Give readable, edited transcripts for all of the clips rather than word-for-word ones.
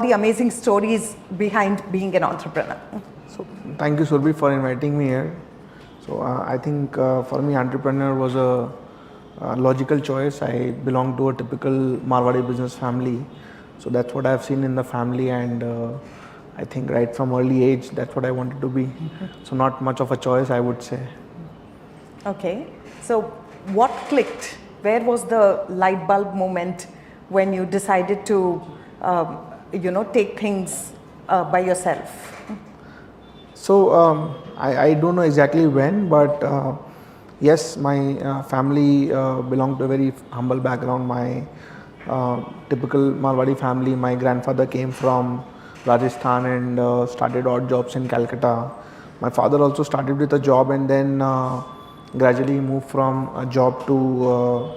the amazing stories behind being an entrepreneur. So thank you, Surabhi, for inviting me here. So I think for me, entrepreneur was a logical choice. I belong to a typical Marwadi business family, so that's what I've seen in the family, and I think right from early age, that's what I wanted to be. So not much of a choice, I would say. Okay, so what clicked? Where was the light bulb moment when you decided to, take things by yourself? So I don't know exactly when, but yes, my family belonged to a very humble background. My typical Marwadi family. My grandfather came from Rajasthan and started odd jobs in Calcutta. My father also started with a job and then gradually moved from a job to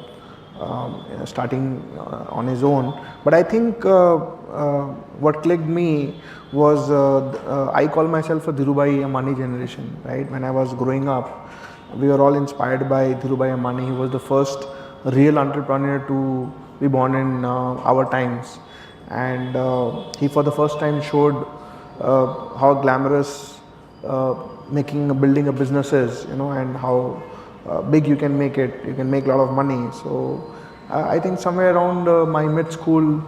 starting on his own. But I think what clicked me was I call myself a Dhirubhai Ambani generation. Right, when I was growing up, we were all inspired by Dhirubhai Ambani. He was the first real entrepreneur to be born in our times, and he for the first time showed how glamorous building a business is, and how big you can make it. You can make a lot of money. So I think somewhere around my mid school,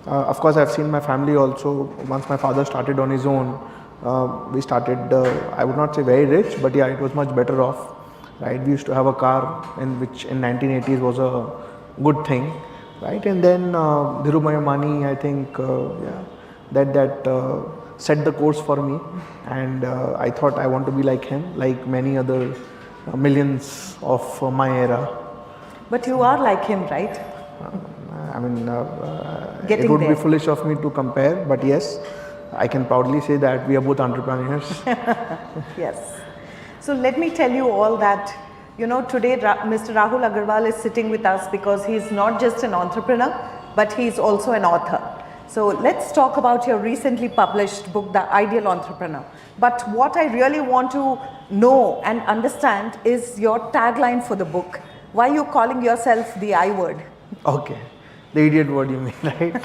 of course I've seen my family also. Once my father started on his own, we started, I would not say very rich, but yeah, it was much better off. Right, we used to have a car in which in 1980s was a good thing, right? And then Dhirubhai Ambani, I think, that set the course for me, and I thought I want to be like him, like many other millions of my era. But you are like him, right? I mean, Getting it would there. be foolish of me to compare, but yes, I can proudly say that we are both entrepreneurs. Yes. So let me tell you all that, today Mr. Rahul Agarwal is sitting with us because he's not just an entrepreneur, but he's also an author. So let's talk about your recently published book, The Ideal Entrepreneur. But what I really want to know and understand is your tagline for the book. Why are you calling yourself the I word? Okay, the idiot word you mean, right?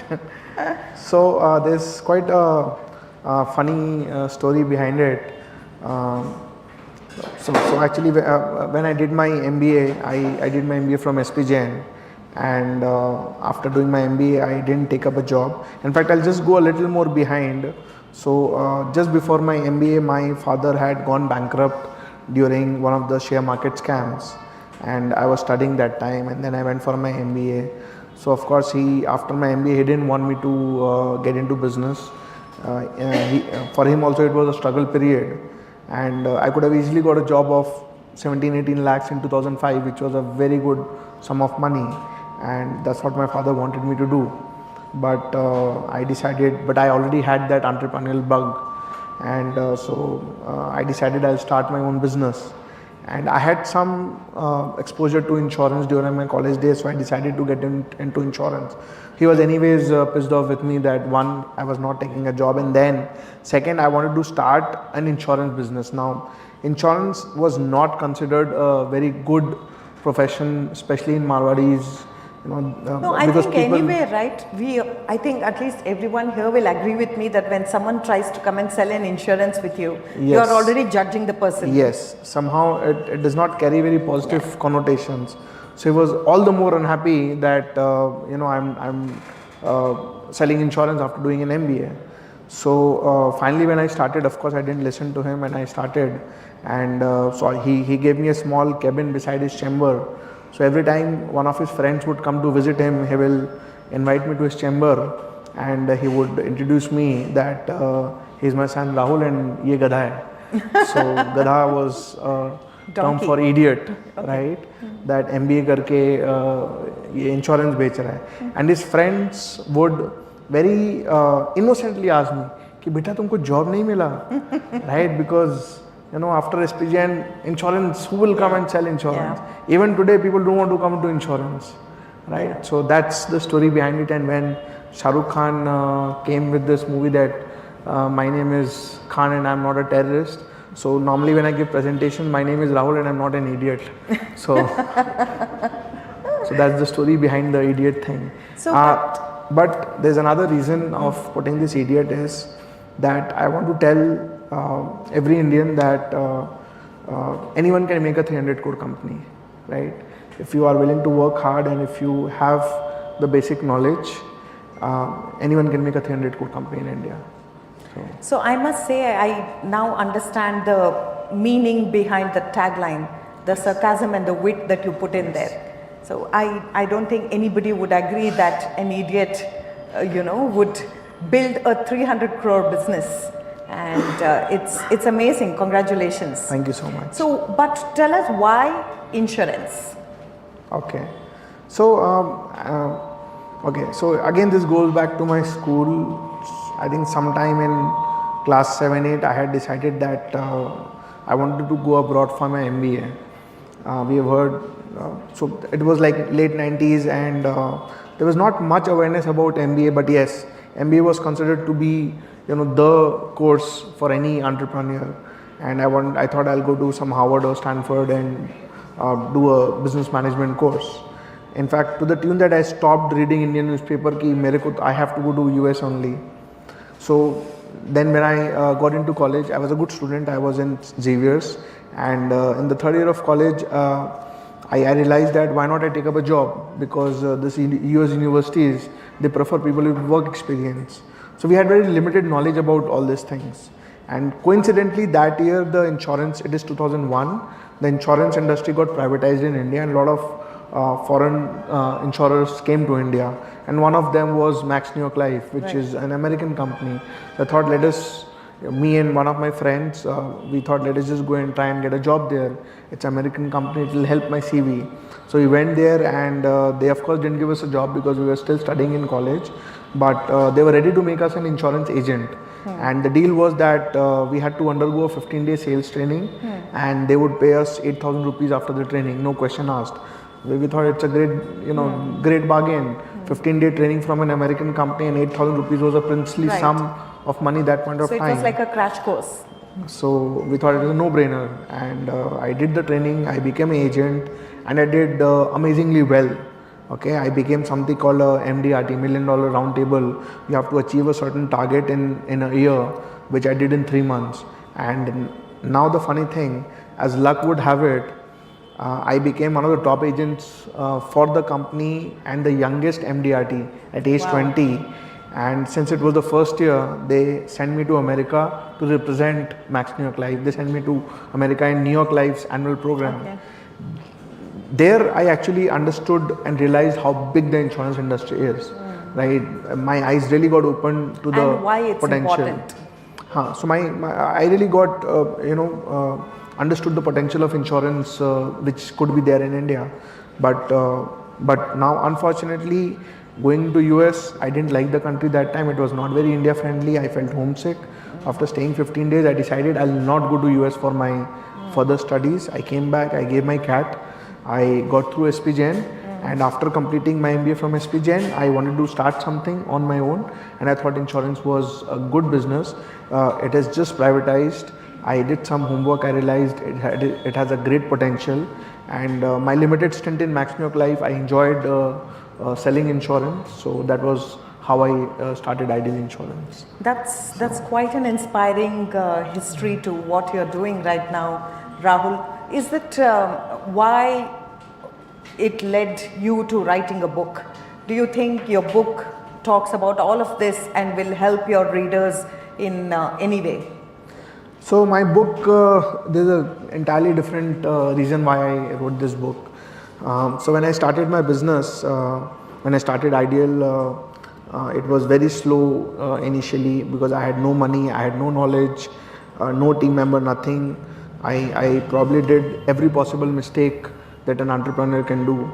So there's quite a funny story behind it. So actually, when I did my MBA, I did my MBA from SP Jain, and after doing my MBA, I didn't take up a job. In fact, I'll just go a little more behind. So just before my MBA, my father had gone bankrupt during one of the share market scams, and I was studying that time, and then I went for my MBA. So of course, after my MBA, he didn't want me to get into business. For him also, it was a struggle period, and I could have easily got a job of 17-18 lakhs in 2005, which was a very good sum of money, and that's what my father wanted me to do. But I decided, but I already had that entrepreneurial bug, and I decided I'll start my own business. And I had some exposure to insurance during my college days, so I decided to get into insurance. He was anyways pissed off with me that one, I was not taking a job, and then second, I wanted to start an insurance business. Now, insurance was not considered a very good profession, especially in Marwadis. No, I think anyway, right? I think at least everyone here will agree with me that when someone tries to come and sell an insurance with you, you are already judging the person. Yes, somehow it does not carry very positive connotations. So he was all the more unhappy that I'm selling insurance after doing an MBA. So finally, when I started, of course, I didn't listen to him, and I started, and so he gave me a small cabin beside his chamber. So every time one of his friends would come to visit him, he will invite me to his chamber, and he would introduce me that he's my son Rahul and ye gadha hai. So gadha was term for idiot, right? That MBA करके ये insurance बेच रहा है. And his friends would very innocently ask me कि बेटा तुमको job नहीं मिला, right? Because after SPG and insurance, who will come and sell insurance? Yeah. Even today, people don't want to come to insurance, right? Yeah. So that's the story behind it. And when Shah Rukh Khan came with this movie that my name is Khan and I'm not a terrorist. So normally when I give presentation, my name is Rahul and I'm not an idiot. So, so that's the story behind the idiot thing. So, But there's another reason of putting this idiot is that I want to tell every Indian that anyone can make a 300 crore company, right? If you are willing to work hard and if you have the basic knowledge, anyone can make a 300 crore company in India. So I must say I now understand the meaning behind the tagline, the sarcasm and the wit that you put in there. So I don't think anybody would agree that an idiot, would build a 300 crore business. And it's amazing. Congratulations. Thank you so much. So, but tell us why insurance? Okay. So, so again, this goes back to my school. I think sometime in class 7, 8, I had decided that I wanted to go abroad for my MBA. We have heard, so it was like late 90s and there was not much awareness about MBA, but yes, MBA was considered to be, the course for any entrepreneur. And I thought I'll go do some Harvard or Stanford and do a business management course. In fact, to the tune that I stopped reading Indian newspaper, I have to go to US only. So then when I got into college, I was a good student. I was in Xavier's, and in the third year of college, I realized that why not I take up a job, because this US universities, they prefer people with work experience. So we had very limited knowledge about all these things. And coincidentally that year, it is 2001, the insurance industry got privatized in India and a lot of foreign insurers came to India, and one of them was Max New York Life, which is an American company. I thought me and one of my friends, we thought let us just go and try and get a job there. It's an American company, it will help my CV. So we went there and they of course didn't give us a job because we were still studying in college, but they were ready to make us an insurance agent. And the deal was that we had to undergo a 15-day sales training and they would pay us 8,000 rupees after the training, no question asked. We thought it's a great, great bargain. 15-day training from an American company and 8,000 rupees was a princely sum of money that point of time. So it was like a crash course. So we thought it was a no-brainer, and I did the training, I became an agent, and I did amazingly well. Okay, I became something called a MDRT, $1 Million Round Table. You have to achieve a certain target in a year, which I did in 3 months. And now the funny thing, as luck would have it, I became one of the top agents for the company and the youngest MDRT at age 20. And since it was the first year, they sent me to America to represent Max New York Life. They sent me to America in New York Life's annual program. Okay. There I actually understood and realized how big the insurance industry is. Right? My eyes really got opened to the and why it's potential. Important. So I really got understood the potential of insurance which could be there in India, but now unfortunately going to US, I didn't like the country that time. It was not very India friendly. I felt homesick. After staying 15 days, I decided I'll not go to US for my further studies. I came back, I gave my CAT, I got through SPGen, and after completing my MBA from SPGen, I wanted to start something on my own, and I thought insurance was a good business. It is just privatized. I did some homework, I realized it has a great potential, and my limited stint in Max New York Life, I enjoyed selling insurance, so that was how I started Ideal Insurance. That's quite an inspiring history to what you're doing right now, Rahul. Is that why it led you to writing a book? Do you think your book talks about all of this and will help your readers in any way? So my book, there's an entirely different reason why I wrote this book. So when I started my business, when I started Ideal, it was very slow initially because I had no money, I had no knowledge, no team member, nothing. I probably did every possible mistake that an entrepreneur can do.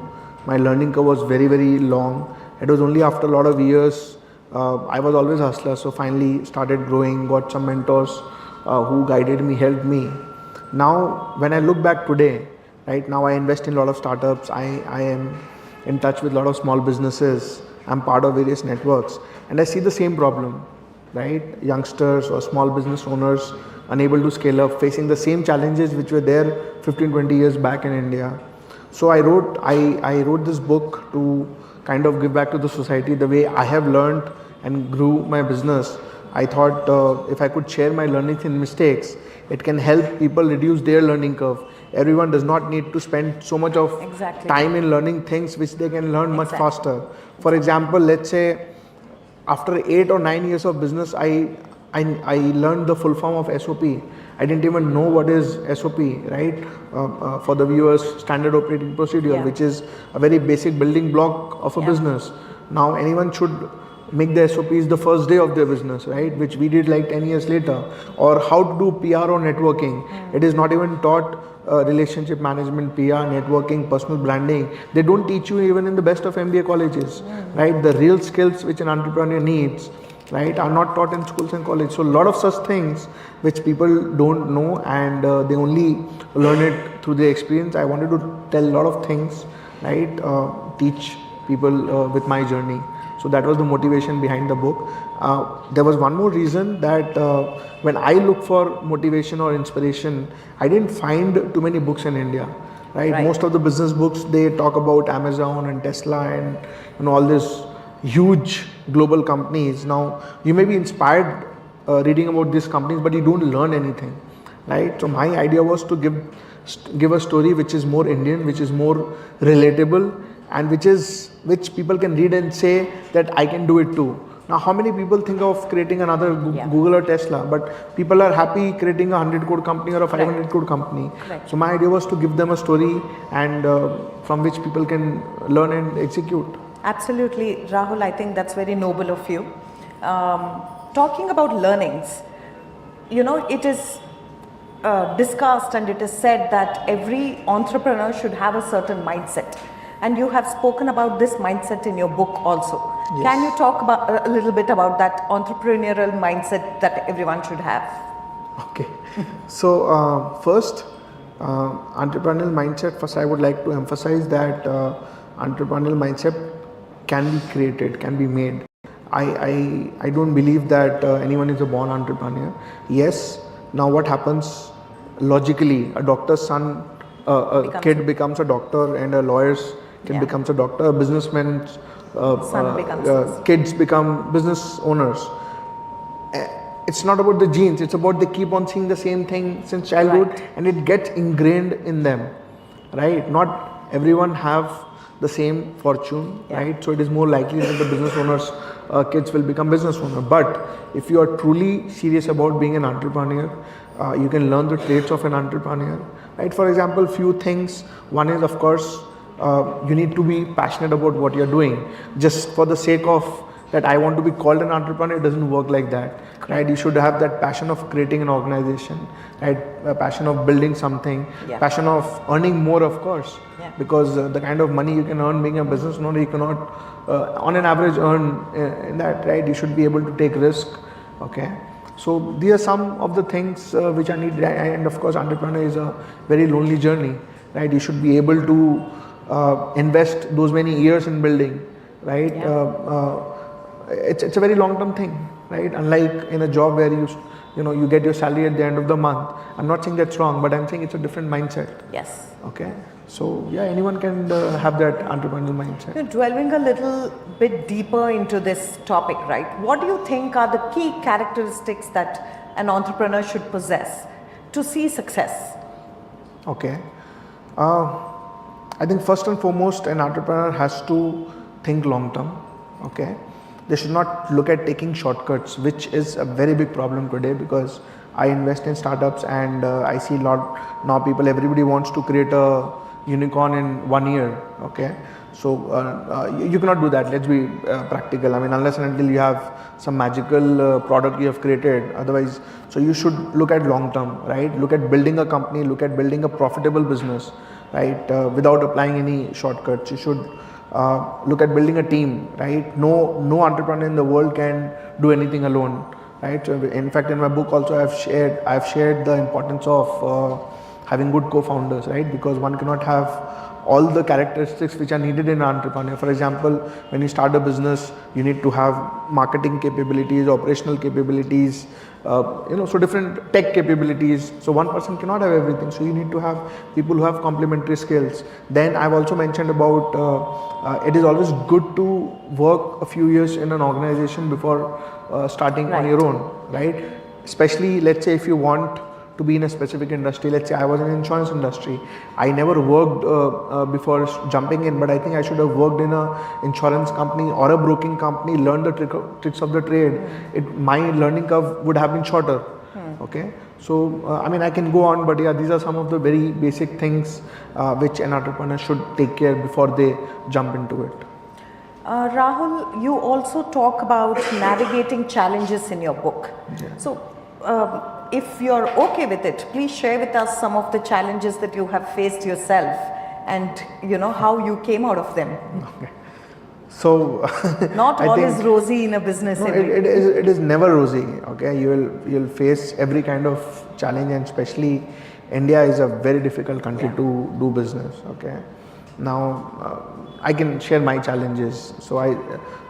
My learning curve was very, very long. It was only after a lot of years, I was always a hustler, so finally started growing, got some mentors who guided me, helped me. Now, when I look back today, right now I invest in a lot of startups, I am in touch with a lot of small businesses, I'm part of various networks, and I see the same problem, right? Youngsters or small business owners unable to scale up, facing the same challenges which were there 15-20 years back in India. So I wrote this book to kind of give back to the society the way I have learned and grew my business. I thought if I could share my learnings and mistakes, it can help people reduce their learning curve. Everyone does not need to spend so much of time in learning things which they can learn much faster. For example, let's say after 8 or 9 years of business, I learned the full form of SOP. I didn't even know what is SOP, right? For the viewers, standard operating procedure, which is a very basic building block of a business. Now anyone should make the SOPs the first day of their business, right? Which we did like 10 years later. Or how to do PR or networking. It is not even taught relationship management, PR, networking, personal branding. They don't teach you even in the best of MBA colleges, right? The real skills which an entrepreneur needs, right, are not taught in schools and colleges. So a lot of such things which people don't know, and they only learn it through their experience. I wanted to tell a lot of things, right? Teach people with my journey. So that was the motivation behind the book. There was one more reason that when I look for motivation or inspiration, I didn't find too many books in India. Right? Most of the business books, they talk about Amazon and Tesla and all these huge global companies. Now you may be inspired reading about these companies, but you don't learn anything, right? So my idea was to give a story which is more Indian, which is more relatable, and which people can read and say that I can do it too. Now, how many people think of creating another Google or Tesla, but people are happy creating a 100 crore company or a 500 crore company. So my idea was to give them a story, and from which people can learn and execute. Absolutely, Rahul. I think that's very noble of you. Talking about learnings, it is discussed and it is said that every entrepreneur should have a certain mindset. And you have spoken about this mindset in your book also. Yes. Can you talk about a little bit about that entrepreneurial mindset that everyone should have? Okay. So first, entrepreneurial mindset. First, I would like to emphasize that entrepreneurial mindset can be created, can be made. I don't believe that anyone is a born entrepreneur. Yes. Now, what happens logically? A doctor's son, a kid becomes a doctor, and a lawyer's kid becomes a doctor. A businessman's kids become business owners. It's not about the genes. It's about they keep on seeing the same thing since childhood, and it gets ingrained in them, right? Not everyone have the same fortune, right? So it is more likely that the business owners' kids will become business owner. But if you are truly serious about being an entrepreneur, you can learn the traits of an entrepreneur, right? For example, few things. One is, of course, you need to be passionate about what you're doing. Just for the sake of that I want to be called an entrepreneur, it doesn't work like that, right? You should have that passion of creating an organization, right? A passion of building something, passion of earning more, of course, because the kind of money you can earn being a business owner, you cannot, on an average, earn in that, right? You should be able to take risk, okay? So these are some of the things which I need, and of course, entrepreneur is a very lonely journey, right? You should be able to invest those many years in building, right? It's a very long-term thing, right? Unlike in a job where you get your salary at the end of the month. I'm not saying that's wrong, but I'm saying it's a different mindset. Yes. Okay. So yeah, anyone can have that entrepreneurial mindset. You're delving a little bit deeper into this topic, right? What do you think are the key characteristics that an entrepreneur should possess to see success? Okay. I think first and foremost, an entrepreneur has to think long-term. Okay. They should not look at taking shortcuts, which is a very big problem today, because I invest in startups and I see a lot now everybody wants to create a unicorn in 1 year. Okay. So you cannot do that. Let's be practical. I mean, unless and until you have some magical product you have created, otherwise, so you should look at long term, right? Look at building a company, look at building a profitable business, right? Without applying any shortcuts. You should look at building a team, right? No entrepreneur in the world can do anything alone, right? So in fact, in my book also I've shared the importance of having good co-founders, right? Because one cannot have all the characteristics which are needed in an entrepreneur. For example, when you start a business, you need to have marketing capabilities, operational capabilities, so different tech capabilities. So one person cannot have everything. So you need to have people who have complementary skills. Then I've also mentioned about it is always good to work a few years in an organization before starting on your own, right? Especially, let's say if you want to be in a specific industry. Let's say I was in the insurance industry. I never worked before jumping in, but I think I should have worked in a insurance company or a broking company, learned the tricks of the trade. My learning curve would have been shorter. Okay. So, I mean, I can go on, but yeah, these are some of the very basic things which an entrepreneur should take care before they jump into it. Rahul, you also talk about navigating challenges in your book. Yeah. So, if you're okay with it, please share with us some of the challenges that you have faced yourself and how you came out of them. Okay. So not all is rosy in a business. No, it is never rosy. Okay, you'll face every kind of challenge, and especially India is a very difficult country to do business. Okay, now I can share my challenges. So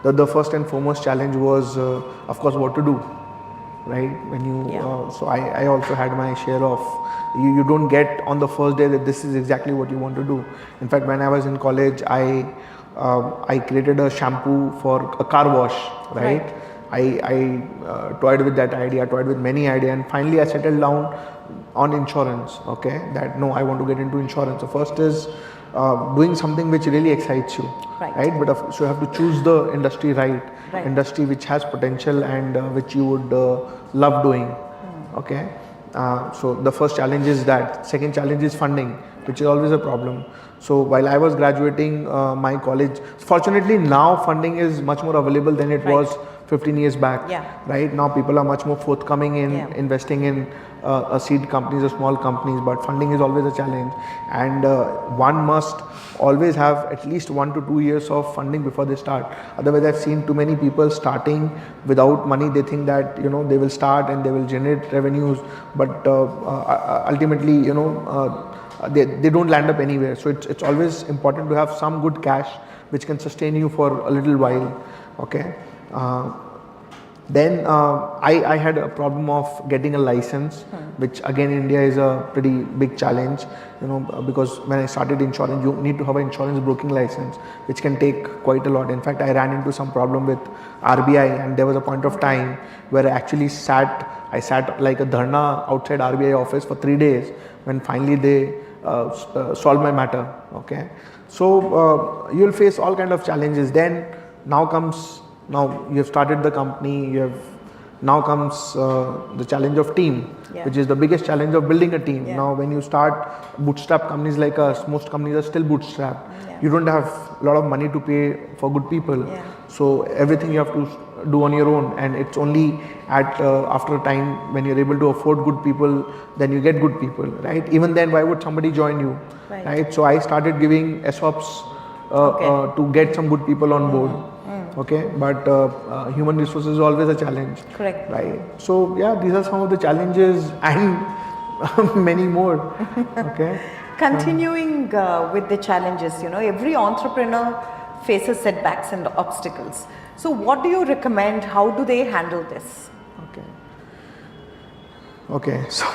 the first and foremost challenge was of course what to do. Right, when you so I also had my share of you don't get on the first day that this is exactly what you want to do. In fact, when I was in college, I created a shampoo for a car wash, right? I toyed with that idea, toyed with many ideas, and finally I settled down on insurance. Okay, that no, I want to get into insurance. The first is doing something which really excites you, right? But so you have to choose the industry right. Industry which has potential and which you would love doing. Okay, so the first challenge is that. Second challenge is funding, which is always a problem. So while I was graduating my college, fortunately now funding is much more available than it was 15 years back. Right now people are much more forthcoming in investing in seed companies or small companies, but funding is always a challenge, and one must always have at least 1 to 2 years of funding before they start. Otherwise, I've seen too many people starting without money. They think that they will start and they will generate revenues, but ultimately they don't land up anywhere. So it's always important to have some good cash which can sustain you for a little while. Okay. Then I had a problem of getting a license, which again in India is a pretty big challenge, because when I started insurance, you need to have an insurance broking license, which can take quite a lot. In fact, I ran into some problem with RBI, and there was a point of time where I actually sat like a dharna outside RBI office for 3 days when finally they solved my matter. Okay, so you'll face all kind of challenges. Then now you have started the company, now comes the challenge of team, which is the biggest challenge of building a team. Now when you start bootstrap companies like us, most companies are still bootstrapped. You don't have a lot of money to pay for good people. So everything you have to do on your own, and it's only after a time when you're able to afford good people, then you get good people, right? Even then, why would somebody join you, right? So I started giving ESOPs to get some good people on board. Okay, but human resources is always a challenge. Correct. Right. So yeah, these are some of the challenges and many more. Okay. Continuing with the challenges, every entrepreneur faces setbacks and obstacles. So what do you recommend? How do they handle this? Okay. So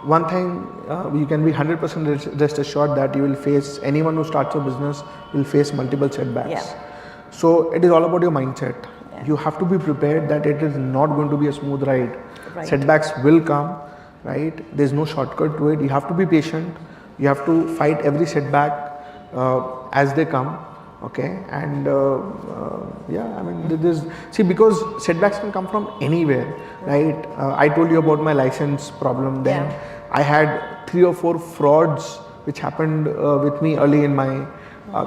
one thing you can be 100% rest assured that you will face, anyone who starts a business will face multiple setbacks. So it is all about your mindset. You have to be prepared that it is not going to be a smooth ride. Setbacks will come, right? There's no shortcut to it. You have to be patient. You have to fight every setback as they come. Okay, and because setbacks can come from anywhere, right? I told you about my license problem. Then I had 3 or 4 frauds which happened with me early in my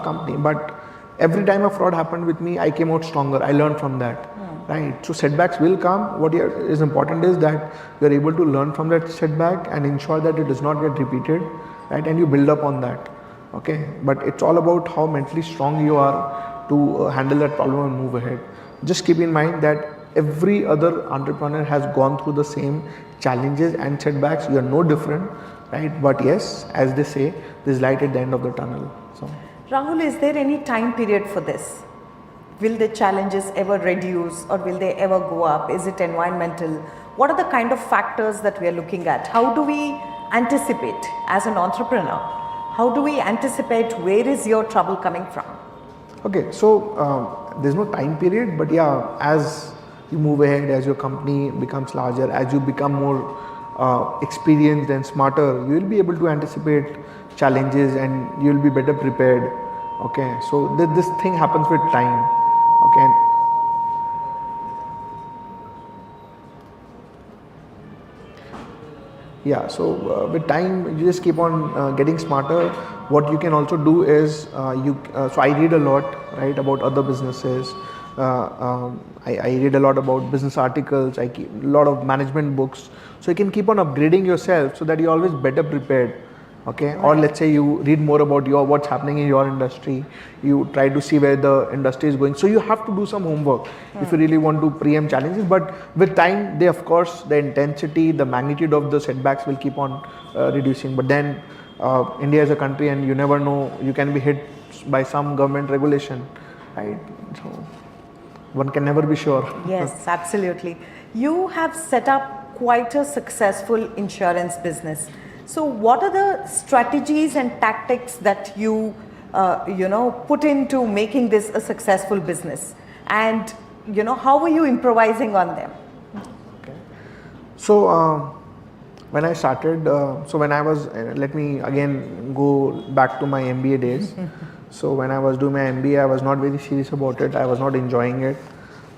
company, but every time a fraud happened with me, I came out stronger. I learned from that, right? So setbacks will come. What is important is that you are able to learn from that setback and ensure that it does not get repeated, right? And you build up on that. Okay, but it's all about how mentally strong you are to handle that problem and move ahead. Just keep in mind that every other entrepreneur has gone through the same challenges and setbacks. You are no different, right? But yes, as they say, there's light at the end of the tunnel. So, Rahul, is there any time period for this? Will the challenges ever reduce or will they ever go up? Is it environmental? What are the kind of factors that we are looking at? How do we anticipate as an entrepreneur? How do we anticipate where is your trouble coming from? Okay, so there's no time period, but yeah, as you move ahead, as your company becomes larger, as you become more experienced and smarter, you will be able to anticipate challenges and you will be better prepared. Okay, so this thing happens with time. Okay. Yeah, so with time you just keep on getting smarter. What you can also do is so I read a lot, right, about other businesses. I read a lot about business articles. I keep a lot of management books, so you can keep on upgrading yourself so that you're always better prepared. Okay, or let's say you read more about what's happening in your industry, you try to see where the industry is going, so you have to do some homework if you really want to preempt challenges. But with time, they, of course, the intensity, the magnitude of the setbacks will keep on reducing. But then India is a country and you never know, you can be hit by some government regulation, right? So one can never be sure. Yes, absolutely. You have set up quite a successful insurance business. So what are the strategies and tactics that you put into making this a successful business, and how are you improvising on them? Okay. So when I started, so when I was, let me again go back to my MBA days. So when I was doing my MBA, I was not very serious about it. I was not enjoying it.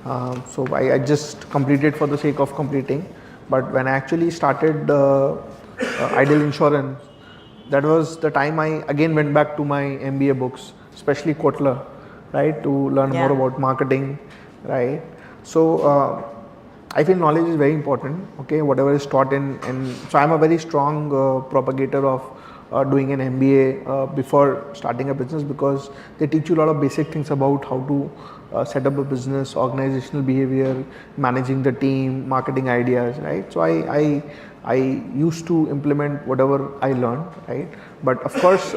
So I just completed for the sake of completing. But when I actually started Ideal Insurance, that was the time I again went back to my MBA books, especially Kotler, right, to learn more about marketing, right. So I feel knowledge is very important. Okay, whatever is taught in so I'm a very strong propagator of doing an MBA before starting a business, because they teach you a lot of basic things about how to set up a business, organizational behavior, managing the team, marketing ideas, right. So I used to implement whatever I learned, right. But of course,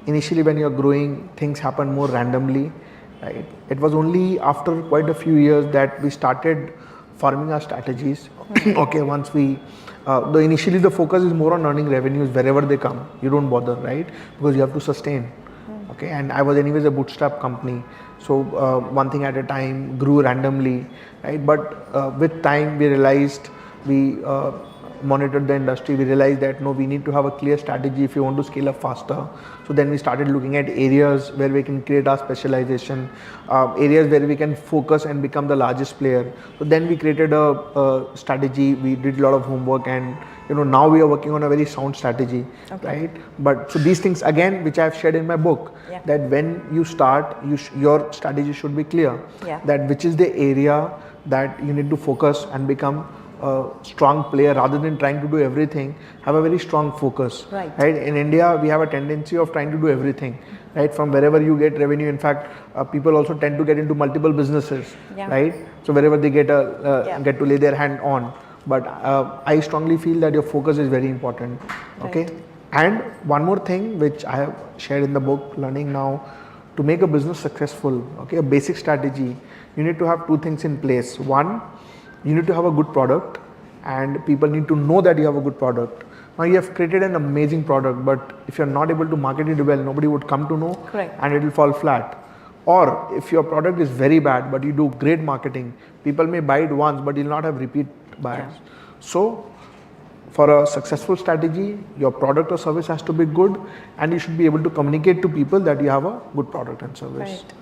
initially when you're growing, things happen more randomly, right. It was only after quite a few years that we started forming our strategies. Okay, once we initially the focus is more on earning revenues wherever they come. You don't bother, right, because you have to sustain. Okay, and I was anyways a bootstrap company, so one thing at a time, grew randomly, right. But with time we realized, we monitored the industry, we realized that no, we need to have a clear strategy if you want to scale up faster. So then we started looking at areas where we can create our specialization, areas where we can focus and become the largest player. So then we created a strategy, we did a lot of homework, and now we are working on a very sound strategy, right. But so these things again, which I have shared in my book, that when you start, your strategy should be clear, that which is the area that you need to focus and become a strong player, rather than trying to do everything. Have a very strong focus, right. In India we have a tendency of trying to do everything, right, from wherever you get revenue. In fact, people also tend to get into multiple businesses, right, so wherever they get get to lay their hand on. But I strongly feel that your focus is very important, okay. Right. And one more thing which I have shared in the book, Learning Now, to make a business successful, okay, a basic strategy, you need to have two things in place. One, you need to have a good product, and people need to know that you have a good product. Now you have created an amazing product, but if you're not able to market it well, nobody would come to know. Correct. And it will fall flat. Or if your product is very bad but you do great marketing, people may buy it once but you'll not have repeat buyers. So for a successful strategy, your product or service has to be good, and you should be able to communicate to people that you have a good product and service. Right.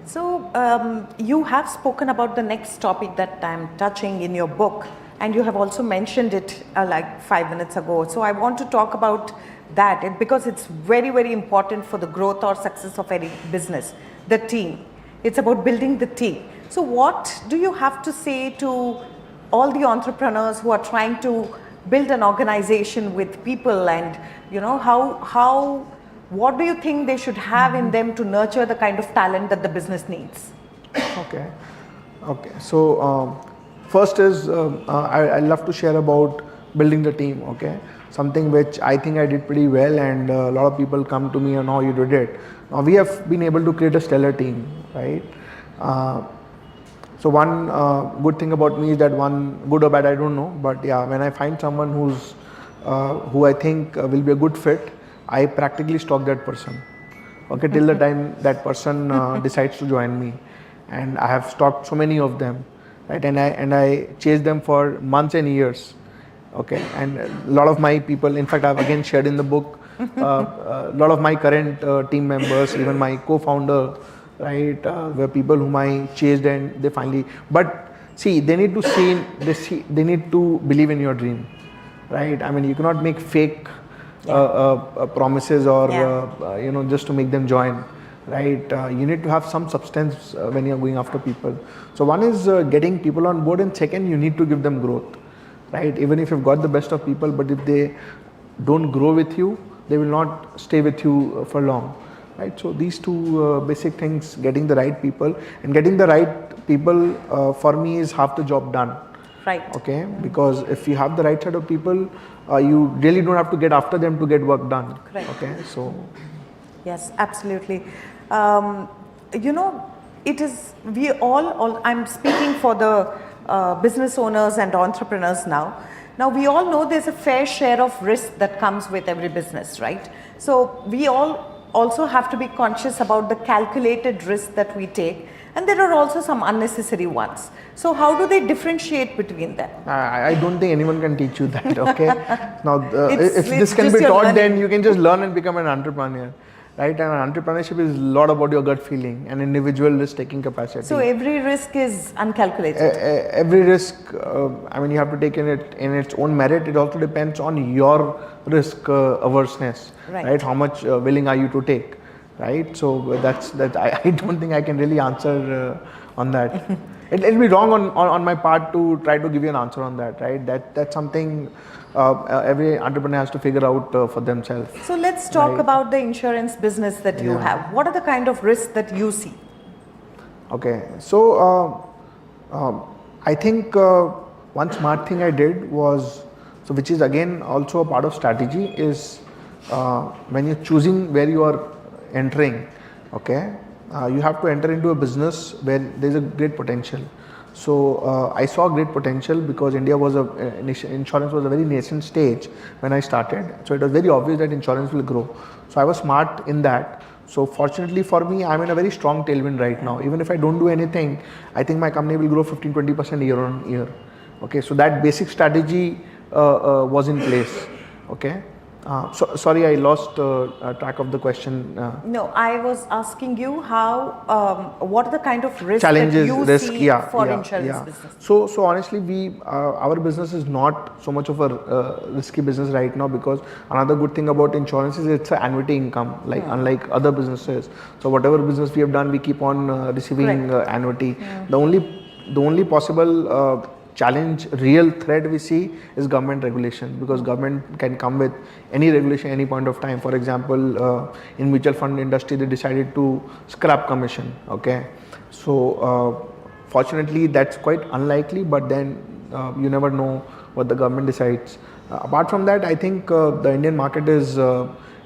So you have spoken about the next topic that I'm touching in your book, and you have also mentioned it like 5 minutes ago. So I want to talk about that because it's very, very important for the growth or success of any business, the team. It's about building the team. So what do you have to say to all the entrepreneurs who are trying to build an organization with people, and what do you think they should have in them to nurture the kind of talent that the business needs? Okay. So first is I love to share about building the team. Okay, something which I think I did pretty well, and a lot of people come to me and how you did it. Now we have been able to create a stellar team, right? So one good thing about me is that, one good or bad I don't know, but yeah, when I find someone who I think will be a good fit, I practically stalk that person. Okay, till the time that person decides to join me, and I have stalked so many of them, right? And I chase them for months and years. Okay, and a lot of my people, in fact, I've again shared in the book, a lot of my current team members, even my co-founder, right, were people whom I chased, and they finally. But see, they need to they need to believe in your dream, right? I mean, you cannot make fake promises, or just to make them join, right? You need to have some substance when you're going after people. So one is getting people on board, and second, you need to give them growth, right? Even if you've got the best of people, but if they don't grow with you, they will not stay with you for long, right? So these two basic things, getting the right people, and getting the right people for me is half the job done. Right. Okay, because if you have the right set of people, you really don't have to get after them to get work done. Correct. Okay, so yes, absolutely. It is, we all I'm speaking for the business owners and entrepreneurs now. Now we all know there's a fair share of risk that comes with every business, right? So we all also have to be conscious about the calculated risk that we take, and there are also some unnecessary ones. So how do they differentiate between them? I don't think anyone can teach you that. Okay, now if It's this can just be your taught, learning. then you can just learn and become an entrepreneur, right? And entrepreneurship is a lot about your gut feeling and individual risk-taking capacity. So every risk is uncalculated. Every risk, I mean, you have to take in its own merit. It also depends on your risk averseness, right? How much willing are you to take, right? So that's that. I don't think I can really answer on that. It'll be wrong on my part to try to give you an answer on that, right? That's something every entrepreneur has to figure out for themselves. So let's talk about the insurance business that you have. What are the kind of risks that you see? Okay, so I think one smart thing I did was, so which is again also a part of strategy, is when you're choosing where you are entering, okay, you have to enter into a business where there's a great potential. So I saw great potential because India was insurance was a very nascent stage when I started. So it was very obvious that insurance will grow. So I was smart in that. So fortunately for me, I'm in a very strong tailwind right now. Even if I don't do anything, I think my company will grow 15-20% year on year. Okay, so that basic strategy was in place. Okay. So sorry, I lost track of the question. No, I was asking you how, what are the kind of risks Challenges, that you risk, see for insurance business? So honestly, our business is not so much of a risky business right now, because another good thing about insurance is it's an annuity income, like unlike other businesses. So whatever business we have done, we keep on receiving annuity. The only possible challenge, real threat we see is government regulation, because government can come with any regulation any point of time. For example, in mutual fund industry, they decided to scrap commission. Okay, so fortunately that's quite unlikely, but then you never know what the government decides. Apart from that, I think the Indian market is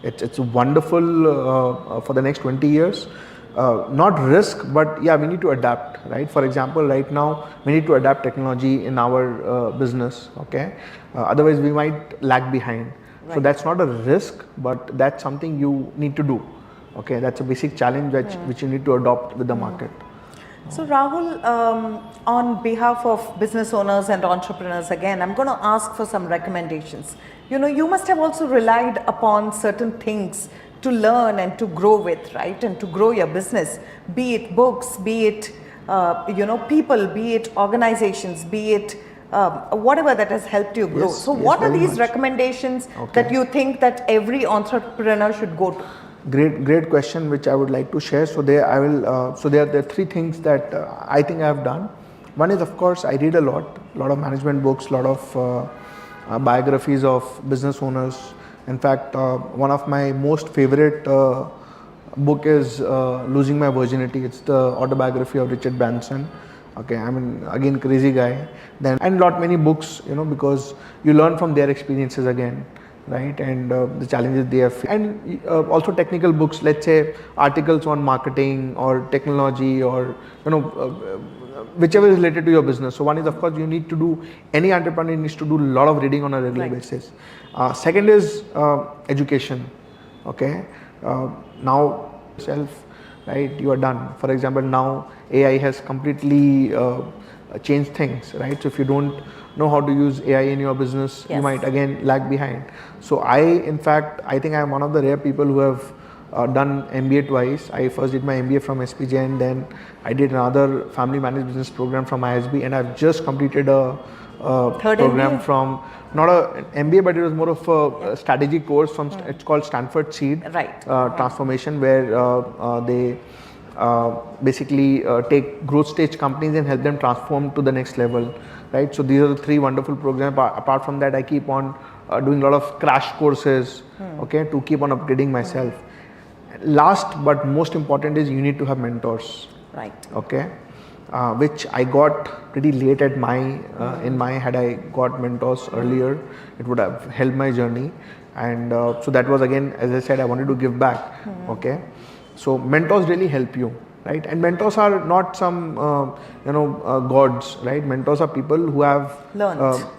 it's wonderful for the next 20 years. Not risk, but yeah, we need to adapt, right? For example, right now we need to adapt technology in our business. Okay, otherwise we might lag behind. So that's not a risk, but that's something you need to do. Okay, that's a basic challenge which you need to adopt with the market. So Rahul, on behalf of business owners and entrepreneurs, again, I'm going to ask for some recommendations. You know, you must have also relied upon certain things to learn and to grow with, right? And to grow your business, be it books, be it, people, be it organizations, be it whatever that has helped you grow. So what are these recommendations that you think that every entrepreneur should go to? Great question, which I would like to share. So there are three things that I think I have done. One is, of course, I read a lot of management books, a lot of biographies of business owners. In fact, one of my most favorite book is Losing My Virginity. It's the autobiography of Richard Branson. Okay, I mean, again, crazy guy. And many books, because you learn from their experiences again. right? And the challenges they have, and also technical books, let's say articles on marketing or technology, or whichever is related to your business. So one is, of course, you need to do, any entrepreneur needs to do a lot of reading on a regular basis. Second is education. Okay, now self, right, you are done. For example, now AI has completely changed things, right? So if you don't know how to use AI in your business, you might again lag behind. So in fact, I think I am one of the rare people who have done MBA twice. I first did my MBA from SPJ, and then I did another family managed business program from ISB, and I've just completed a program MBA? from, not a MBA, but it was more of a strategy course from, it's called Stanford Seed Transformation, where they basically take growth stage companies and help them transform to the next level, right? So these are the three wonderful programs. Apart from that, I keep on doing a lot of crash courses, okay, to keep on upgrading myself. Last but most important is, you need to have mentors, right? Okay, which I got pretty late at my in my, had I got mentors earlier, it would have helped my journey. And so that was, again, as I said, I wanted to give back. Okay, so mentors really help you, right? And mentors are not some gods, right? Mentors are people who have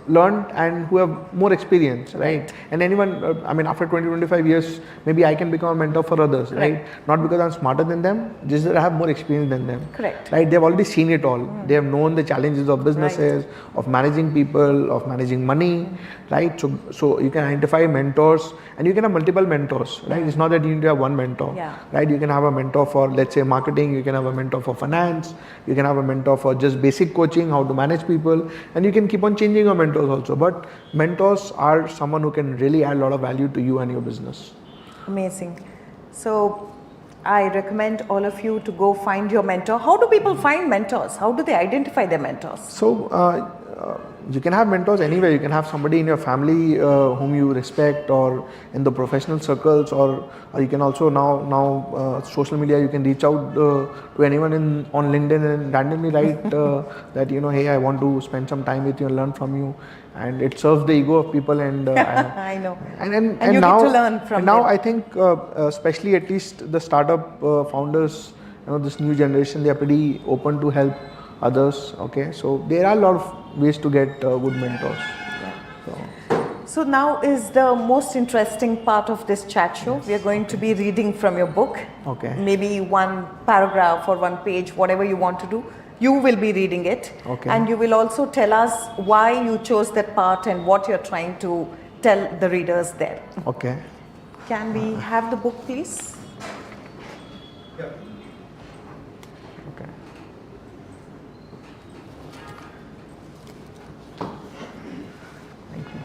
learned and who have more experience, right? And anyone, I mean, after 20-25 years, maybe I can become a mentor for others, right? Not because I'm smarter than them, just that I have more experience than them. Correct. Right? They've already seen it all. They have known the challenges of businesses, of managing people, of managing money, right? So you can identify mentors, and you can have multiple mentors, right? It's not that you need to have one mentor, right? You can have a mentor for, let's say, marketing. You can have a mentor for finance. You can have a mentor for just basic coaching, how to manage people, and you can keep on changing your mentors also. But mentors are someone who can really add a lot of value to you and your business. Amazing. So I recommend all of you to go find your mentor. How do people find mentors? How do they identify their mentors? So you can have mentors anywhere. You can have somebody in your family whom you respect, or in the professional circles, or you can also now social media, you can reach out to anyone on LinkedIn and randomly write that, hey, I want to spend some time with you and learn from you. And it serves the ego of people, and I know. And you now, get to learn from and now them. I think especially, at least the startup founders, this new generation, they are pretty open to help others. Okay, so there are a lot of ways to get good mentors. So now is the most interesting part of this chat show. We are going to be reading from your book. Okay. Maybe one paragraph or one page, whatever you want to do. You will be reading it. Okay. And you will also tell us why you chose that part and what you're trying to tell the readers there. Okay. Can we have the book, please? Yeah. Okay. Thank you.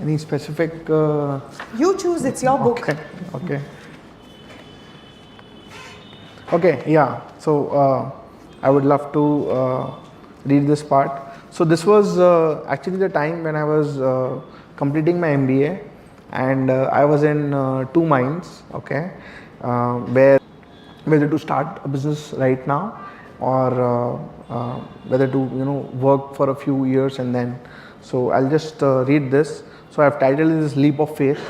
Any specific? You choose. It's your book. Okay. Okay. Okay. Yeah. So I would love to read this part. So this was actually the time when I was completing my MBA, and I was in two minds. Okay, whether to start a business right now, or whether to work for a few years and then. So I'll just read this. So I've titled this Leap of Faith.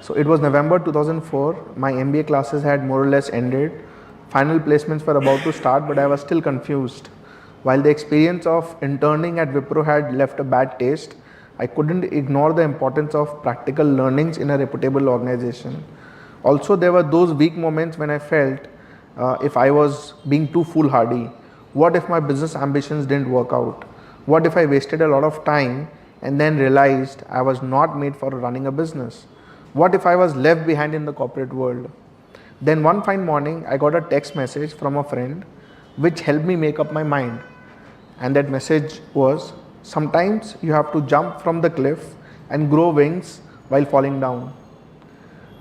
So it was November 2004. My MBA classes had more or less ended. Final placements were about to start, but I was still confused. While the experience of interning at Wipro had left a bad taste, I couldn't ignore the importance of practical learnings in a reputable organization. Also, there were those weak moments when I felt if I was being too foolhardy. What if my business ambitions didn't work out? What if I wasted a lot of time and then realized I was not made for running a business? What if I was left behind in the corporate world? Then one fine morning, I got a text message from a friend which helped me make up my mind. And that message was, sometimes you have to jump from the cliff and grow wings while falling down.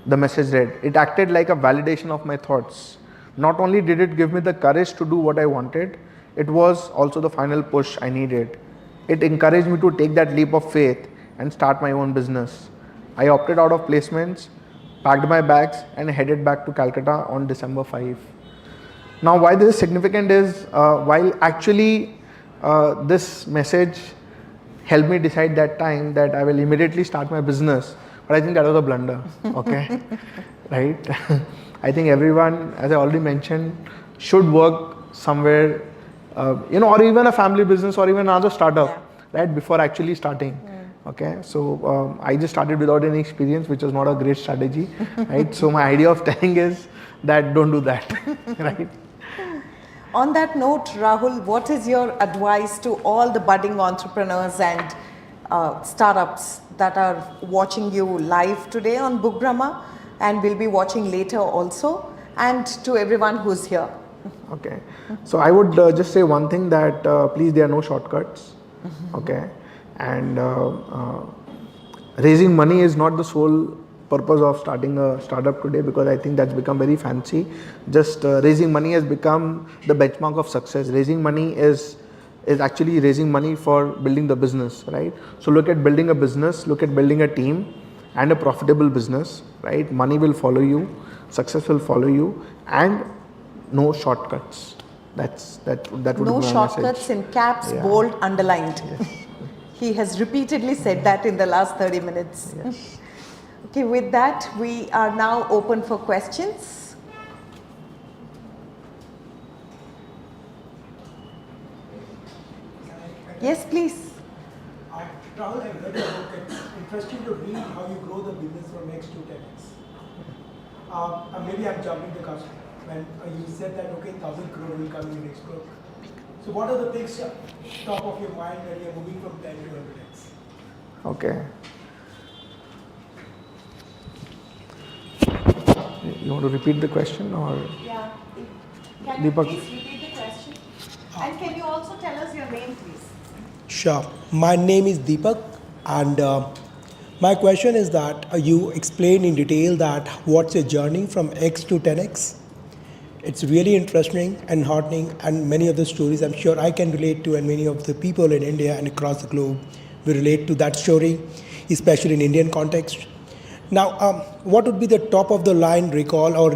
The message read, it acted like a validation of my thoughts. Not only did it give me the courage to do what I wanted, it was also the final push I needed. It encouraged me to take that leap of faith and start my own business. I opted out of placements, packed my bags and headed back to Calcutta on December 5. Now why this is significant is, while actually this message helped me decide that time that I will immediately start my business, but I think that was a blunder. Okay, right? I think everyone, as I already mentioned, should work somewhere, or even a family business or even another startup, right? Before actually starting. Okay, so I just started without any experience, which was not a great strategy, right? So my idea of telling is that don't do that, right? On that note, Rahul, what is your advice to all the budding entrepreneurs and startups that are watching you live today on Book Brahma and will be watching later also, and to everyone who's here? Okay, so I would just say one thing, that please, there are no shortcuts. Okay, and raising money is not the sole purpose of starting a startup today, because I think that's become very fancy. Just raising money has become the benchmark of success. Raising money is actually raising money for building the business, right? So look at building a business, look at building a team and a profitable business, right? Money will follow you, success will follow you, and no shortcuts. That would be No my shortcuts message. in caps, bold, underlined. Yes. He has repeatedly said that in the last 30 minutes. Yes. Okay, with that, we are now open for questions. Yes, please. Rahul, I've read your book. It's interesting to read how you grow the business from X to 10x. Maybe I'm jumping the gun when you said that, okay, 1,000 crore will come in the next book. So what are the things top of your mind when you're moving from 10 to 100x? Okay. You want to repeat the question, or? Yeah. Can Deepak. you please repeat the question? And can you also tell us your name, please? Sure. My name is Deepak, and my question is that you explained in detail that what's your journey from X to 10x. It's really interesting and heartening, and many of the stories I'm sure I can relate to, and many of the people in India and across the globe will relate to that story, especially in Indian context. Now, what would be the top of the line recall or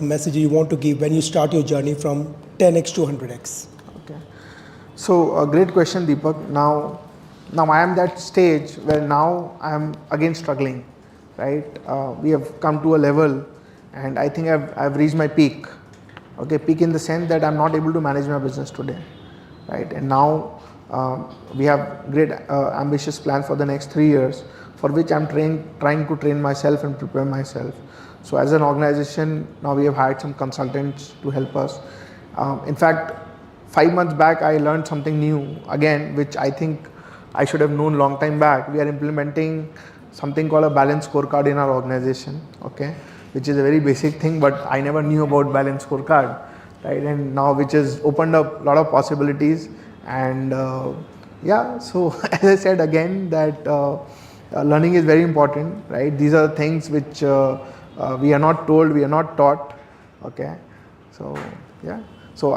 message you want to give when you start your journey from 10x to 100x? Okay. So a great question, Deepak. Now I am that stage where now I am again struggling, right? We have come to a level, and I think I've reached my peak. Okay, peak in the sense that I'm not able to manage my business today, right? And now we have great ambitious plans for the next 3 years, for which I'm trying to train myself and prepare myself. So as an organization, now we have hired some consultants to help us. In fact, 5 months back, I learned something new again, which I think I should have known long time back. We are implementing something called a balance scorecard in our organization, okay, which is a very basic thing, but I never knew about balance scorecard, right? And now which has opened up a lot of possibilities. And so as I said again, that learning is very important, right? These are the things which we are not told, we are not taught, okay? So yeah. So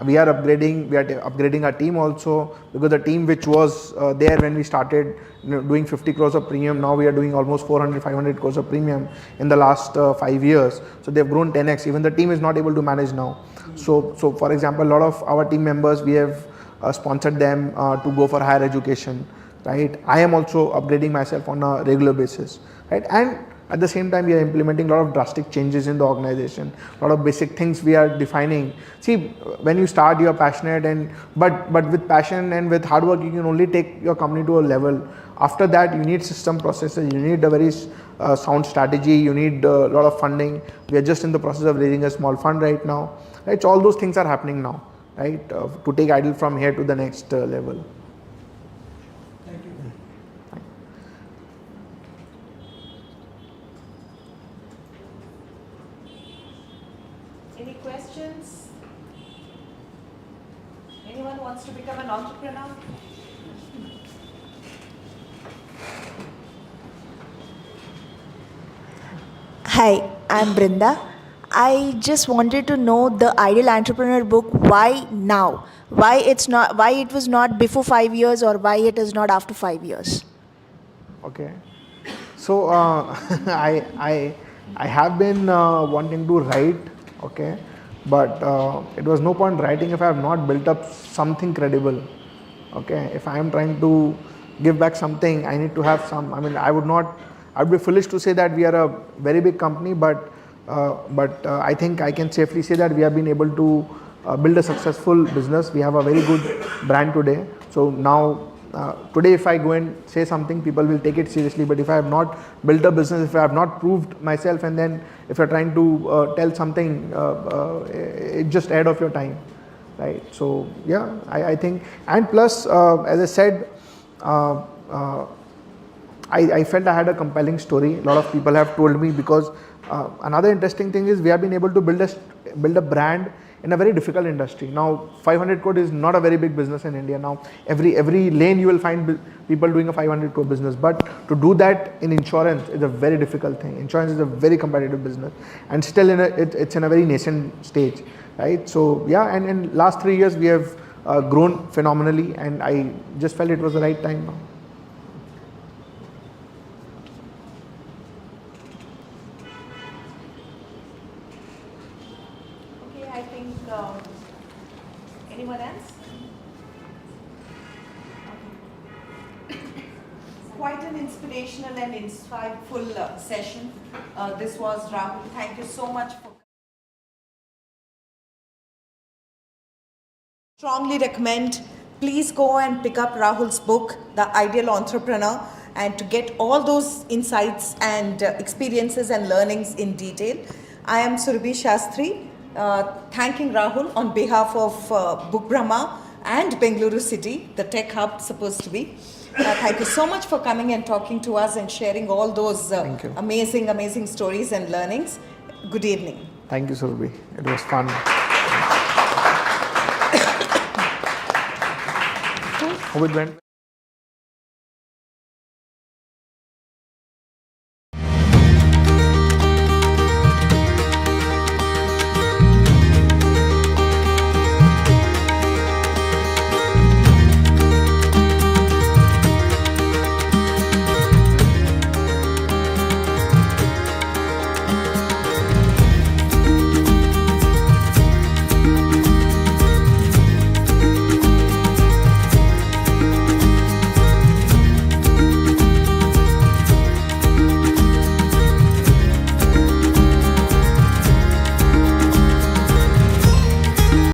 we are upgrading our team also, because the team which was there when we started doing 50 crores of premium, now we are doing almost 400-500 crores of premium in the last 5 years. So they've grown 10x. Even the team is not able to manage now. So for example, a lot of our team members, we have sponsored them to go for higher education, right? I am also upgrading myself on a regular basis, right? And at the same time, we are implementing a lot of drastic changes in the organization. A lot of basic things we are defining. See, when you start, you are passionate, but with passion and with hard work, you can only take your company to a level. After that, you need system processes. You need a very sound strategy. You need a lot of funding. We are just in the process of raising a small fund right now. Right, so all those things are happening now, right? To take Idle from here to the next level. Thank you. Any questions? Anyone wants to become an entrepreneur? Hi, I'm Brinda. I just wanted to know the Ideal Entrepreneur book. Why now? Why it was not before 5 years, or why it is not after 5 years? Okay. So I have been wanting to write, okay, but it was no point writing if I have not built up something credible. Okay, if I am trying to give back something, I need to have some. I mean, I would not I'd be foolish to say that we are a very big company, but I think I can safely say that we have been able to build a successful business. We have a very good brand today. So now, today if I go and say something, people will take it seriously. But if I have not built a business, if I have not proved myself, and then if you're trying to tell something, it's just ahead of your time, right? So yeah, I think, and plus, as I said, I felt I had a compelling story. A lot of people have told me, because another interesting thing is we have been able to build a brand in a very difficult industry. Now 500 crore is not a very big business in India. Now every lane you will find people doing a 500 crore business, but to do that in insurance is a very difficult thing. Insurance is a very competitive business, and still it's in a very nascent stage, right? So yeah, and in last 3 years we have grown phenomenally, and I just felt it was the right time now. I think anyone else? Quite an inspirational and insightful session. This was Rahul. Thank you so much for. Strongly recommend, please go and pick up Rahul's book, The Ideal Entrepreneur, and to get all those insights and experiences and learnings in detail. I am Surabhi Shashtry, thanking Rahul on behalf of Book Brahma and Bengaluru City, the tech hub supposed to be. Thank you so much for coming and talking to us and sharing all those amazing stories and learnings. Good evening. Thank you, Surabhi. It was fun. Hope it went